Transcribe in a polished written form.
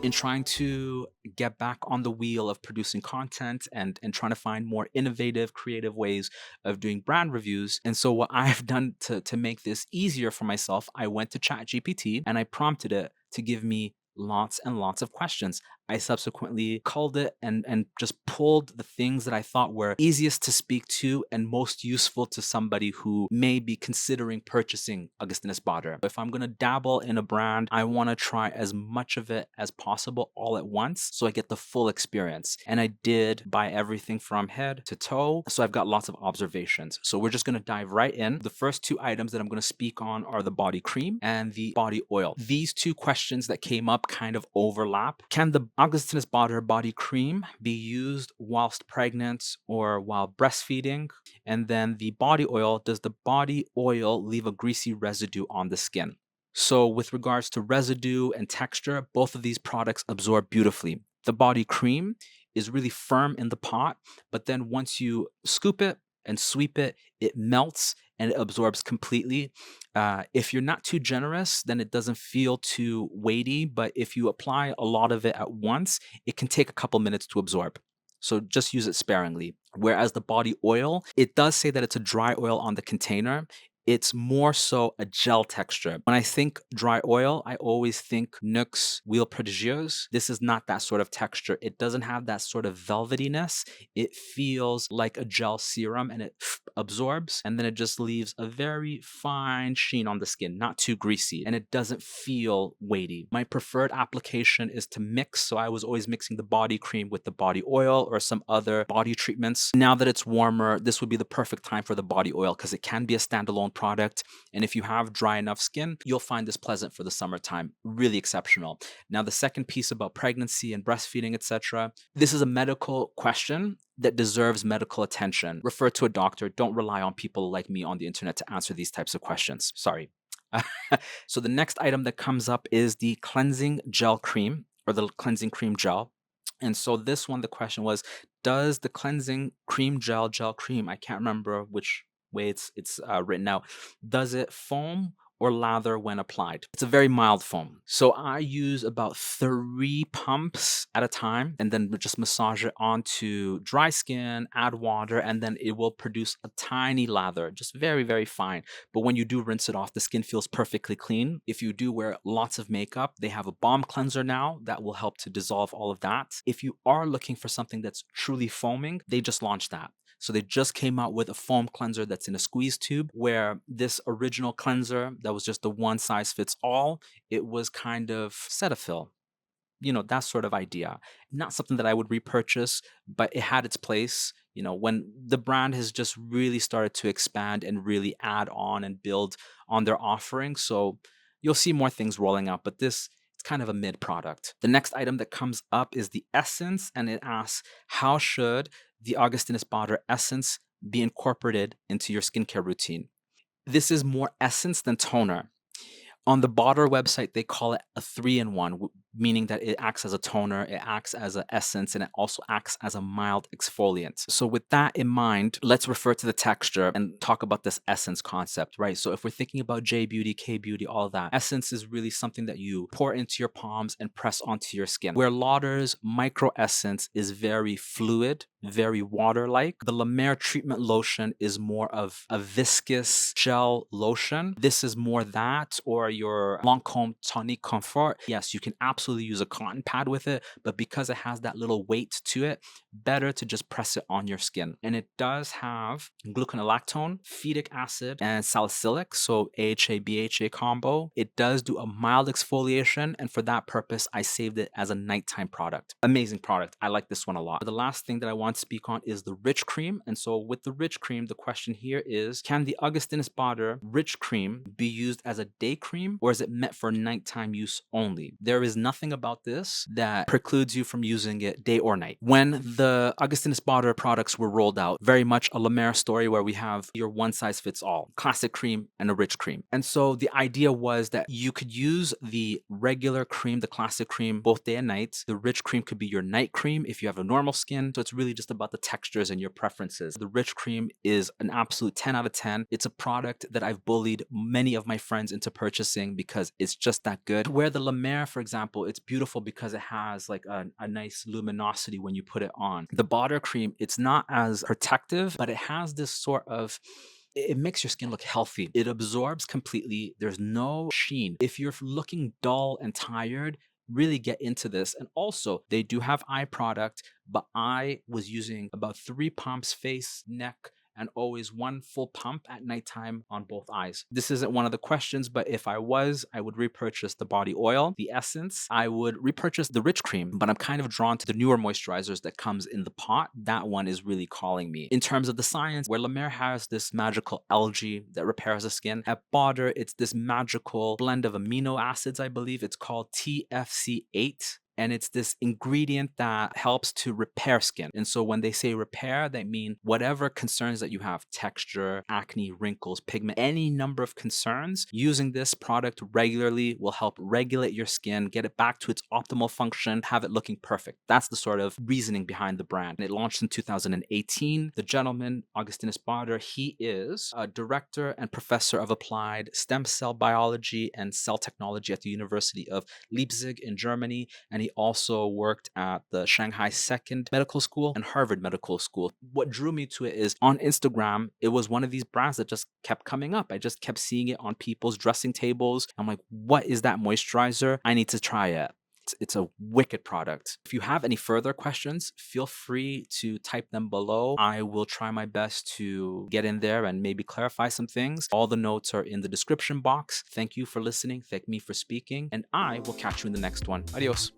in trying to get back on the wheel of producing content and trying to find more innovative, creative ways of doing brand reviews. And so what I've done to make this easier for myself, I went to ChatGPT and I prompted it to give me lots and lots of questions. I subsequently culled it and just pulled the things that I thought were easiest to speak to and most useful to somebody who may be considering purchasing Augustinus Bader. If I'm going to dabble in a brand, I want to try as much of it as possible all at once so I get the full experience. And I did buy everything from head to toe. So I've got lots of observations. So we're just going to dive right in. The first two items that I'm going to speak on are the body cream and the body oil. These two questions that came up kind of overlap. Can the Augustinus Bader body cream be used whilst pregnant or while breastfeeding? And then the body oil, does the body oil leave a greasy residue on the skin? So with regards to residue and texture, both of these products absorb beautifully. The body cream is really firm in the pot, but then once you scoop it and sweep it, it melts and it absorbs completely. If you're not too generous, then it doesn't feel too weighty. But if you apply a lot of it at once, it can take a couple minutes to absorb. So just use it sparingly. Whereas the body oil, it does say that it's a dry oil on the container. It's more so a gel texture. When I think dry oil, I always think Nuxe Huile Prodigieuse. This is not that sort of texture. It doesn't have that sort of velvetyness. It feels like a gel serum and it absorbs, and then it just leaves a very fine sheen on the skin, not too greasy, and it doesn't feel weighty. My preferred application is to mix, so I was always mixing the body cream with the body oil or some other body treatments. Now that it's warmer, this would be the perfect time for the body oil because it can be a standalone product, and if you have dry enough skin, you'll find this pleasant for the summertime. Really exceptional. Now, the second piece about pregnancy and breastfeeding, etc. This is a medical question that deserves medical attention. Refer to a doctor. Don't rely on people like me on the internet to answer these types of questions. Sorry. So the next item that comes up is the cleansing gel cream or the cleansing cream gel. And so this one, the question was, does the cleansing cream gel cream, I can't remember which way it's written out, does it foam or lather when applied? It's a very mild foam. So I use about 3 pumps at a time and then just massage it onto dry skin, add water, and then it will produce a tiny lather, just very, very fine. But when you do rinse it off, the skin feels perfectly clean. If you do wear lots of makeup, they have a balm cleanser now that will help to dissolve all of that. If you are looking for something that's truly foaming, they just launched that. So they just came out with a foam cleanser that's in a squeeze tube, where this original cleanser that was just a one size fits all, it was kind of Cetaphil, that sort of idea. Not something that I would repurchase, but it had its place. When the brand has just really started to expand and really add on and build on their offering. So you'll see more things rolling out, but this, it's kind of a mid product. The next item that comes up is the essence, and it asks, how should the Augustinus Bader essence be incorporated into your skincare routine? This is more essence than toner. On the Bader website, they call it a 3-in-1, meaning that it acts as a toner, it acts as an essence, and it also acts as a mild exfoliant. So with that in mind, let's refer to the texture and talk about this essence concept, right? So if we're thinking about J beauty, K beauty, all that, essence is really something that you pour into your palms and press onto your skin. Where Lauder's micro essence is very fluid, very water-like, the La Mer treatment lotion is more of a viscous gel lotion. This is more that, or your Lancome Tonique Confort. Yes, you can absolutely use a cotton pad with it, but because it has that little weight to it, better to just press it on your skin. And it does have gluconolactone, phytic acid, and salicylic, so AHA BHA combo. It does do a mild exfoliation, and for that purpose, I saved it as a nighttime product. Amazing product. I like this one a lot. The last thing that I want to speak on is the rich cream. And so with the rich cream, the question here is, can the Augustinus Bader rich cream be used as a day cream, or is it meant for nighttime use only? There is nothing about this that precludes you from using it day or night. When the Augustinus Bader products were rolled out, very much a La Mer story where we have your one size fits all, classic cream and a rich cream. And so the idea was that you could use the regular cream, the classic cream, both day and night. The rich cream could be your night cream if you have a normal skin. So it's really just about the textures and your preferences. The rich cream is an absolute 10 out of 10. It's a product that I've bullied many of my friends into purchasing because it's just that good. Where the La Mer, for example, example, it's beautiful because it has like a nice luminosity when you put it on. The BADER cream, it's not as protective, but it has this sort of, it makes your skin look healthy. It absorbs completely. There's no sheen. If you're looking dull and tired, really get into this. And also, they do have eye product, but I was using about 3 pumps, face, neck, and always 1 full pump at nighttime on both eyes. This isn't one of the questions, but if I was, I would repurchase the body oil, the essence. I would repurchase the rich cream, but I'm kind of drawn to the newer moisturizers that comes in the pot. That one is really calling me. In terms of the science, where La Mer has this magical algae that repairs the skin, at BADER, it's this magical blend of amino acids, I believe. It's called TFC8. And it's this ingredient that helps to repair skin. And so when they say repair, they mean whatever concerns that you have, texture, acne, wrinkles, pigment, any number of concerns, using this product regularly will help regulate your skin, get it back to its optimal function, have it looking perfect. That's the sort of reasoning behind the brand. And it launched in 2018. The gentleman, Augustinus Bader, he is a director and professor of applied stem cell biology and cell technology at the University of Leipzig in Germany. And he also worked at the Shanghai Second Medical School and Harvard Medical School. What drew me to it is on Instagram, it was one of these brands that just kept coming up. I just kept seeing it on people's dressing tables. I'm like, what is that moisturizer? I need to try it. It's a wicked product. If you have any further questions, feel free to type them below. I will try my best to get in there and maybe clarify some things. All the notes are in the description box. Thank you for listening. Thank me for speaking. And I will catch you in the next one. Adios.